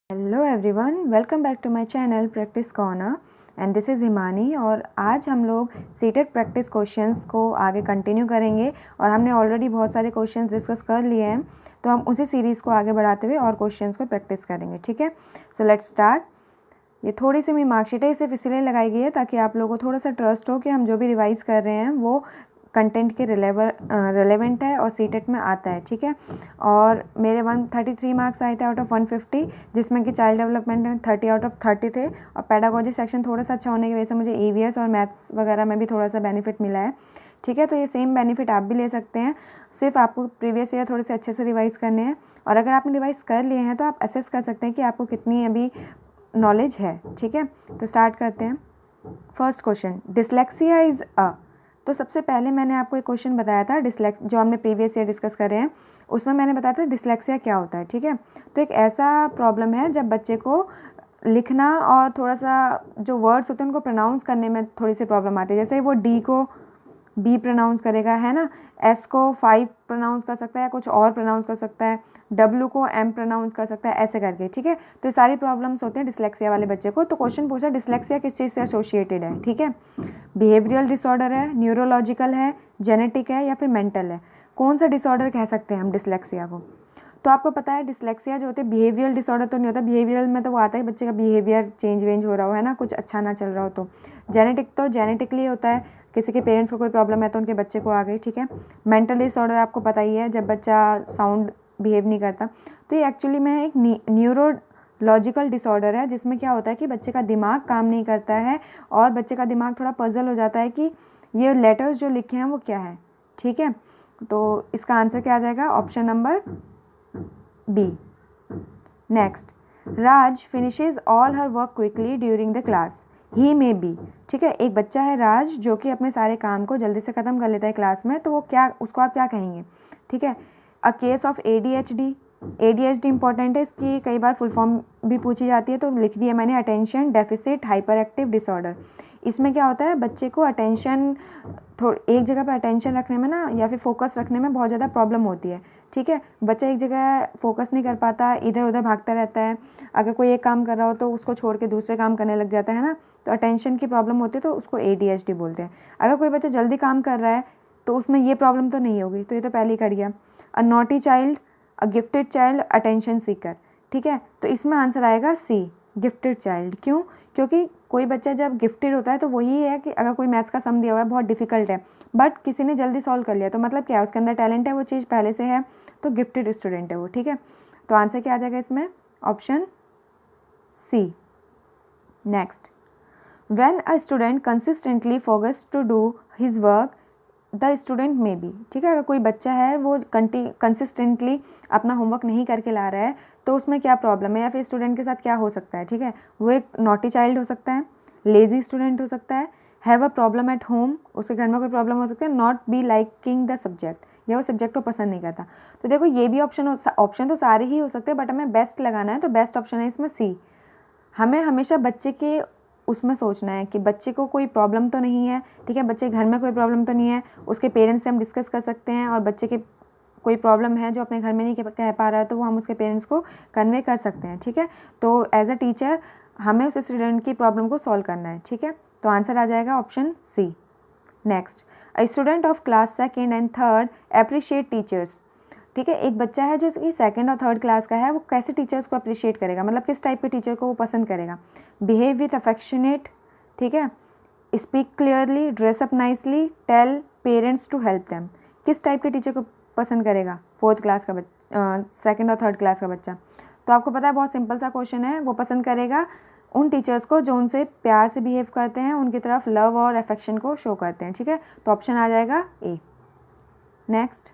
Hello everyone, welcome back to my channel practice corner and this is Himani. और आज हम लोग सीटेड प्रैक्टिस क्वेश्चंस को आगे कंटिन्यू करेंगे और हमने ऑलरेडी बहुत सारे क्वेश्चंस डिस्कस कर लिए हैं, तो हम उसी सीरीज़ को आगे बढ़ाते हुए और क्वेश्चंस को प्रैक्टिस करेंगे। ठीक है, सो लेट्स स्टार्ट। ये थोड़ी सी मेरी मार्कशीट है, सिर्फ इसलिए लगाई गई है ताकि आप लोगों को थोड़ा सा ट्रस्ट हो कि हम जो भी रिवाइज़ कर रहे हैं वो कंटेंट के रिलेवेंट है और सीटेट में आता है। ठीक है, और मेरे 133 मार्क्स आए थे आउट ऑफ 150, जिसमें कि चाइल्ड डेवलपमेंट में 30 आउट ऑफ 30 थे और पेडागोजी सेक्शन थोड़ा सा अच्छा होने की वजह से मुझे ईवीएस और मैथ्स वगैरह में भी थोड़ा सा बेनिफिट मिला है। ठीक है, तो ये सेम बेनिफिट आप भी ले सकते हैं, सिर्फ आपको प्रीवियस ईयर थोड़े से अच्छे से रिवाइज़ करने हैं। और अगर आपने रिवाइज़ कर लिए हैं तो आप असेस कर सकते हैं कि आपको कितनी अभी नॉलेज है। ठीक है, तो स्टार्ट करते हैं। First question, dyslexia is a. तो सबसे पहले मैंने आपको एक क्वेश्चन बताया था जो हमने प्रीवियस ईयर डिस्कस कर रहे हैं, उसमें मैंने बताया था डिसलेक्सिया क्या होता है। ठीक है, तो एक ऐसा प्रॉब्लम है जब बच्चे को लिखना और थोड़ा सा जो वर्ड्स होते हैं उनको प्रोनाउंस करने में थोड़ी सी प्रॉब्लम आती है। जैसे वो डी को बी प्रोनाउंस करेगा, है ना, एस को 5 प्रोनाउंस कर सकता है या कुछ और प्रोनाउंस कर सकता है, डब्ल्यू को एम प्रोनाउंस कर सकता है, ऐसे करके। ठीक है, तो ये सारी प्रॉब्लम्स होते हैं डिसलेक्सिया वाले बच्चे को। तो क्वेश्चन पूछा डिसलेक्सिया किस चीज़ से एसोसिएटेड है। ठीक है, बिहेवियरल डिसऑर्डर है, न्यूरोलॉजिकल है, जेनेटिक है या फिर मेंटल है। कौन सा डिसऑर्डर कह सकते हैं हम डिसलेक्सिया को? तो आपको पता है डिसलेक्सिया जो होते हैं बिहेवियरल डिसऑर्डर तो नहीं होता। बिहेवियरल में तो वो आता है बच्चे का बिहेवियर चेंज वेंज हो रहा हो, है ना, कुछ अच्छा ना चल रहा हो। तो जेनेटिक तो जेनेटिकली होता है, किसी के पेरेंट्स को कोई प्रॉब्लम है तो उनके बच्चे को आ गई। ठीक है, मेंटल डिसऑर्डर आपको पता ही है, जब बच्चा साउंड बिहेव नहीं करता। तो ये एक्चुअली में एक न्यूरोलॉजिकल डिसऑर्डर है, जिसमें क्या होता है कि बच्चे का दिमाग काम नहीं करता है और बच्चे का दिमाग थोड़ा पजल हो जाता है कि ये लेटर्स जो लिखे हैं वो क्या है। ठीक है, तो इसका आंसर क्या आ जाएगा? Option number B. Next, Raj finishes all her work quickly during the class, he may be. ठीक है, एक बच्चा है राज जो कि अपने सारे काम को जल्दी से ख़त्म कर लेता है क्लास में, तो वो क्या, उसको आप क्या कहेंगे? ठीक है, a case of ADHD। ADHD important है, इसकी कई बार फुल फॉर्म भी पूछी जाती है, तो लिख दिया मैंने, attention deficit hyper active disorder. इसमें क्या होता है, बच्चे को अटेंशन एक जगह पर अटेंशन रखने में ना या फिर फोकस रखने में बहुत ज़्यादा प्रॉब्लम होती है। ठीक है, बच्चा एक जगह फोकस नहीं कर पाता, इधर उधर भागता रहता है। अगर कोई एक काम कर रहा हो तो उसको छोड़ के दूसरे काम करने लग जाता है ना, तो अटेंशन की प्रॉब्लम होती है, तो उसको ADHD बोलते हैं। अगर कोई बच्चा जल्दी काम कर रहा है तो उसमें ये प्रॉब्लम तो नहीं होगी, तो ये तो पहले ही कर गया। अ नॉटी चाइल्ड, अ गिफ्टेड चाइल्ड, अटेंशन सीकर। ठीक है, तो इसमें आंसर आएगा C, गिफ्टेड चाइल्ड। क्यों? क्योंकि कोई बच्चा जब गिफ्टेड होता है तो वही है कि अगर कोई मैथ्स का सम दिया हुआ है, बहुत डिफिकल्ट है, बट किसी ने जल्दी सॉल्व कर लिया, तो मतलब क्या है, उसके अंदर टैलेंट है, वो चीज़ पहले से है, तो गिफ्टेड स्टूडेंट है वो। ठीक है, तो आंसर क्या आ जाएगा इसमें? Option C। Next, when a student consistently focus to do his work the student may be. ठीक है, अगर कोई बच्चा है वो कंसिस्टेंटली अपना होमवर्क नहीं करके ला रहा है, तो उसमें क्या प्रॉब्लम है या फिर स्टूडेंट के साथ क्या हो सकता है? ठीक है, वो एक नॉटी चाइल्ड हो सकता है, लेजी स्टूडेंट हो सकता है, have a problem at home, उसके घर में कोई प्रॉब्लम हो सकती है, not be liking the subject, या वो सब्जेक्ट को पसंद नहीं करता। तो देखो ये भी ऑप्शन तो सारे ही हो सकते हैं, बट हमें बेस्ट लगाना है, तो बेस्ट ऑप्शन है इसमें C। हमें हमेशा बच्चे के उसमें सोचना है कि बच्चे को कोई प्रॉब्लम तो नहीं है। ठीक है, बच्चे घर में कोई प्रॉब्लम तो नहीं है, उसके पेरेंट्स से हम डिस्कस कर सकते हैं, और बच्चे के कोई प्रॉब्लम है जो अपने घर में नहीं कह पा रहा है, तो वो हम उसके पेरेंट्स को कन्वे कर सकते हैं। ठीक है, तो एज अ टीचर हमें उस स्टूडेंट की प्रॉब्लम को सॉल्व करना है। ठीक है, तो आंसर आ जाएगा option C। Next, a student of class 2nd and 3rd appreciate teachers. ठीक है, एक बच्चा है जो कि 2nd और 3rd क्लास का है, वो कैसे टीचर्स को अप्रिशिएट करेगा, मतलब किस टाइप के टीचर को वो पसंद करेगा? बिहेव विथ अफेक्शनेट, ठीक है, speak clearly, dress up nicely, tell parents to help them. किस टाइप के टीचर को पसंद करेगा 4th क्लास का 2nd और 3rd क्लास का बच्चा? तो आपको पता है बहुत सिंपल सा क्वेश्चन है, वो पसंद करेगा उन टीचर्स को जो उनसे प्यार से बिहेव करते हैं, उनकी तरफ लव और अफेक्शन को शो करते हैं। ठीक है, तो ऑप्शन आ जाएगा A। Next,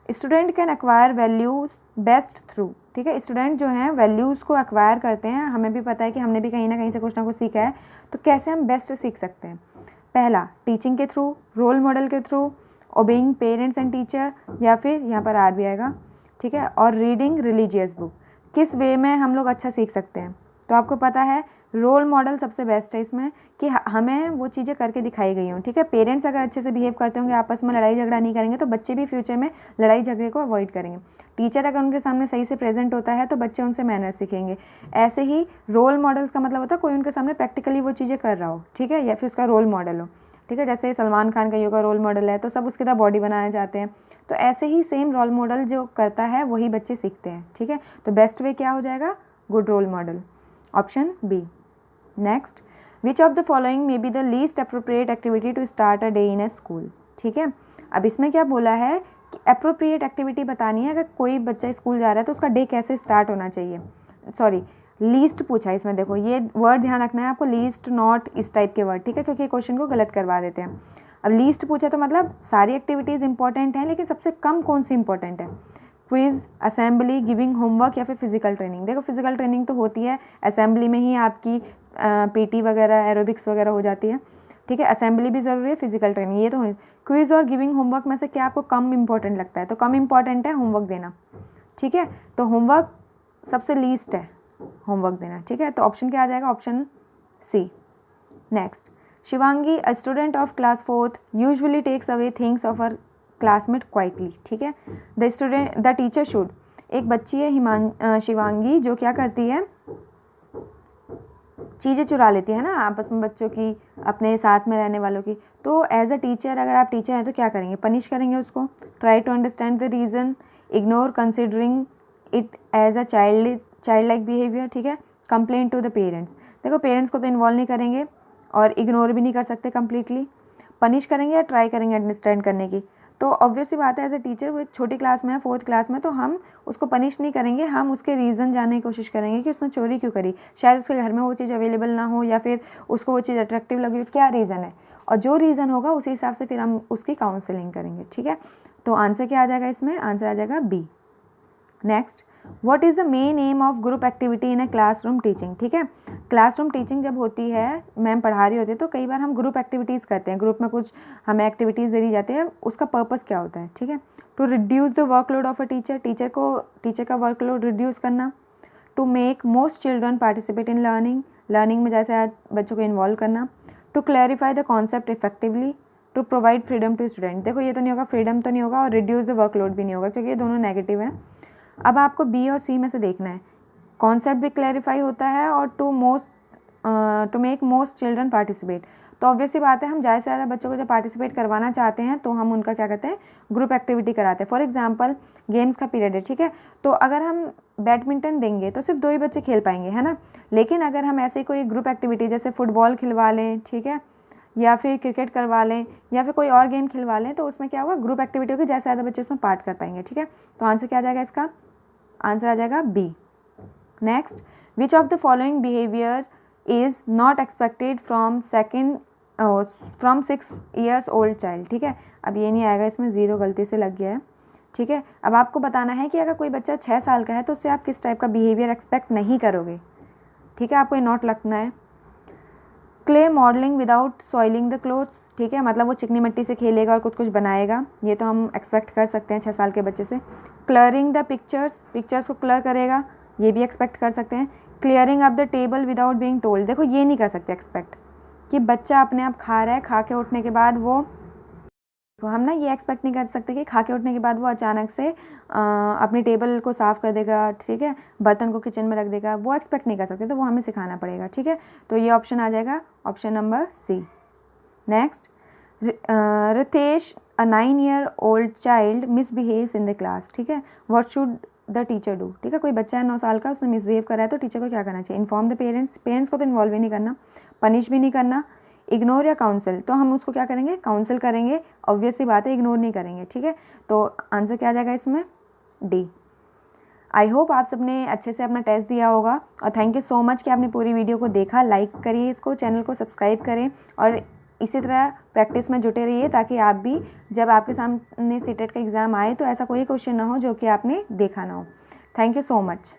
student can acquire values best through. ठीक है, स्टूडेंट जो हैं वैल्यूज़ को एक्वायर करते हैं, हमें भी पता है कि हमने भी कहीं ना कहीं से कुछ ना कुछ सीखा है, तो कैसे हम बेस्ट सीख सकते हैं? पहला, टीचिंग के थ्रू, रोल मॉडल के through, obeying parents and teacher, या फिर यहाँ पर R भी आएगा। ठीक है, और रीडिंग रिलीजियस बुक। किस वे में हम लोग अच्छा सीख सकते हैं? तो आपको पता है रोल मॉडल सबसे बेस्ट है इसमें कि हमें वो चीज़ें करके दिखाई गई हों, ठीक है। पेरेंट्स अगर अच्छे से बिहेव करते होंगे, आपस में लड़ाई झगड़ा नहीं करेंगे, तो बच्चे भी फ्यूचर में लड़ाई झगड़े को अवॉइड करेंगे। टीचर अगर उनके सामने सही से प्रेजेंट होता है तो बच्चे उनसे मैनर्स सीखेंगे। ऐसे ही रोल मॉडल्स का मतलब होता है कोई उनके सामने प्रैक्टिकली वो चीज़ें कर रहा हो, ठीक है, या फिर उसका रोल मॉडल हो, ठीक है। जैसे सलमान खान का योगा रोल मॉडल है तो सब उसकी तरह बॉडी बनाए जाते हैं, तो ऐसे ही सेम रोल मॉडल जो करता है वही बच्चे सीखते हैं, ठीक है। तो बेस्ट वे क्या हो जाएगा, good role model, option B. Next, which of the following may be the least appropriate activity to start a day in a school, ठीक है। अब इसमें क्या बोला है कि अप्रोप्रिएट एक्टिविटी बतानी है, अगर कोई बच्चा स्कूल जा रहा है तो उसका डे कैसे स्टार्ट होना चाहिए, सॉरी लीस्ट पूछा है इसमें, देखो ये वर्ड ध्यान रखना है आपको, लीस्ट नॉट इस टाइप के वर्ड, ठीक है, क्योंकि क्वेश्चन को गलत करवा देते हैं। अब लीस्ट पूछा तो मतलब सारी एक्टिविटीज़ इंपॉर्टेंट हैं, लेकिन सबसे कम कौन सी इंपॉर्टेंट है, क्विज, असेंबली, गिविंग होमवर्क या फिर फिजिकल ट्रेनिंग। देखो फिजिकल ट्रेनिंग तो होती है असेंबली में ही, आपकी पीटी वगैरह एरोबिक्स वगैरह हो जाती है, ठीक है। असेंबली भी ज़रूरी है, फिजिकल ट्रेनिंग ये तो होनी। क्विज और गिविंग होमवर्क में से क्या आपको कम इंपॉर्टेंट लगता है, तो कम इंपॉर्टेंट है होमवर्क देना, ठीक है। तो होमवर्क सबसे लीस्ट है, होमवर्क देना, ठीक है। तो ऑप्शन क्या आ जाएगा, option C. Next, Shivangi a student of class 4th usually takes away things of her classmate quietly, ठीक है। द टीचर शुड, एक बच्ची है शिवांगी जो क्या करती है, चीज़ें चुरा लेती है ना आपस में बच्चों की, अपने साथ में रहने वालों की। तो एज अ टीचर, अगर आप टीचर हैं तो क्या करेंगे, पनिश करेंगे उसको, try to understand the reason, ignore considering it as a child like behaviour, ठीक है। कंप्लेन टू द पेरेंट्स, देखो पेरेंट्स को तो इन्वॉल्व नहीं करेंगे और इग्नोर भी नहीं कर सकते कम्प्लीटली, पनिश करेंगे या ट्राई करेंगे अंडरस्टैंड करने की। तो ऑब्वियस सी बात है, एज ए टीचर वो एक छोटी क्लास में है, 4th क्लास में, तो हम उसको पनिश नहीं करेंगे, हम उसके रीज़न जानने की कोशिश करेंगे कि उसने चोरी क्यों करी, शायद उसके घर में वो चीज़ अवेलेबल ना हो या फिर उसको वो चीज़ अट्रैक्टिव लगी हो, क्या रीज़न है, और जो रीज़न होगा उसी हिसाब से फिर हम उसकी काउंसलिंग करेंगे, ठीक है। तो आंसर क्या आ जाएगा इसमें, आंसर आ जाएगा B. Next, what is the main aim of group activity in a classroom teaching, ठीक है। क्लासरूम टीचिंग जब होती है, मैम पढ़ा रही होती है, तो कई बार हम ग्रुप एक्टिविटीज़ करते हैं, ग्रुप में कुछ हमें एक्टिविटीज़ दे दी जाती है, उसका पर्पस क्या होता है, ठीक है। To reduce the workload of a teacher, teacher का वर्कलोड रिड्यूस करना, to make most children participate in learning में जैसे बच्चों को इन्वॉल्व करना, to clarify the concept effectively, to provide freedom to student. देखो ये तो नहीं होगा, फ्रीडम तो नहीं होगा और रिड्यूस द वर्कलोड भी नहीं होगा, क्योंकि ये दोनों नेगेटिव हैं। अब आपको बी और सी में से देखना है, कॉन्सेप्ट भी क्लैरिफाई होता है और to make most children participate. तो ऑब्वियसली बात है, हम ज़्यादा से ज़्यादा बच्चों को जब पार्टिसिपेट करवाना चाहते हैं तो हम उनका क्या करते हैं, ग्रुप एक्टिविटी कराते हैं। फॉर एग्जांपल गेम्स का पीरियड है, ठीक है, तो अगर हम बैडमिंटन देंगे तो सिर्फ 2 ही बच्चे खेल पाएंगे, है ना। लेकिन अगर हम ऐसे कोई ग्रुप एक्टिविटी जैसे फुटबॉल खिलवा लें, ठीक है, या फिर क्रिकेट करवा लें या फिर कोई और गेम खिलवा लें, तो उसमें क्या होगा, ग्रुप एक्टिविटी होगी, ज़्यादा से ज़्यादा बच्चे उसमें पार्ट कर पाएंगे, ठीक है। तो आंसर क्या आ जाएगा इसका, आंसर आ जाएगा B. Next, which of the following behaviour is not expected from 6 years old child, ठीक है। अब ये नहीं आएगा, इसमें 0 गलती से लग गया है, ठीक है। अब आपको बताना है कि अगर कोई बच्चा 6 साल का है तो उससे आप किस टाइप का बिहेवियर एक्सपेक्ट नहीं करोगे, ठीक है, आपको ये नोट रखना है। Clay modelling without soiling the clothes, ठीक है, मतलब वो चिकनी मिट्टी से खेलेगा और कुछ बनाएगा, ये तो हम एक्सपेक्ट कर सकते हैं 6 साल के बच्चे से। क्लियरिंग द पिक्चर्स को क्लियर करेगा, ये भी एक्सपेक्ट कर सकते हैं। Clearing up the table without being told, देखो ये नहीं कर सकते एक्सपेक्ट कि बच्चा अपने आप खा रहा है, खा के उठने के बाद वो, तो हम ना ये एक्सपेक्ट नहीं कर सकते कि खा के उठने के बाद वो अचानक से अपनी टेबल को साफ़ कर देगा, ठीक है, बर्तन को किचन में रख देगा, वो एक्सपेक्ट नहीं कर सकते, तो वो हमें सिखाना पड़ेगा, ठीक है। तो ये ऑप्शन आ जाएगा, option number C. Next, Ritesh a 9-year-old child misbehaves in the class, ठीक है, what should the teacher do, ठीक है, कोई बच्चा है 9 साल का, उसने मिसबिहेव करा है, तो टीचर को क्या करना चाहिए, इन्फॉर्म द पेरेंट्स को तो इन्वॉल्व ही नहीं करना, पनिश भी नहीं करना, इग्नोर या काउंसिल, तो हम उसको क्या करेंगे, काउंसिल करेंगे, ऑब्वियस सी बात है, इग्नोर नहीं करेंगे, ठीक है। तो आंसर क्या आ जाएगा इसमें, डी। आई होप आप सबने अच्छे से अपना टेस्ट दिया होगा और थैंक यू सो मच कि आपने पूरी वीडियो को देखा। लाइक करिए इसको, चैनल को सब्सक्राइब करें और इसी तरह प्रैक्टिस में जुटे रहिए, ताकि आप भी जब आपके सामने सीटेट का एग्ज़ाम आए तो ऐसा कोई क्वेश्चन ना हो जो कि आपने देखा ना हो। Thank you so much.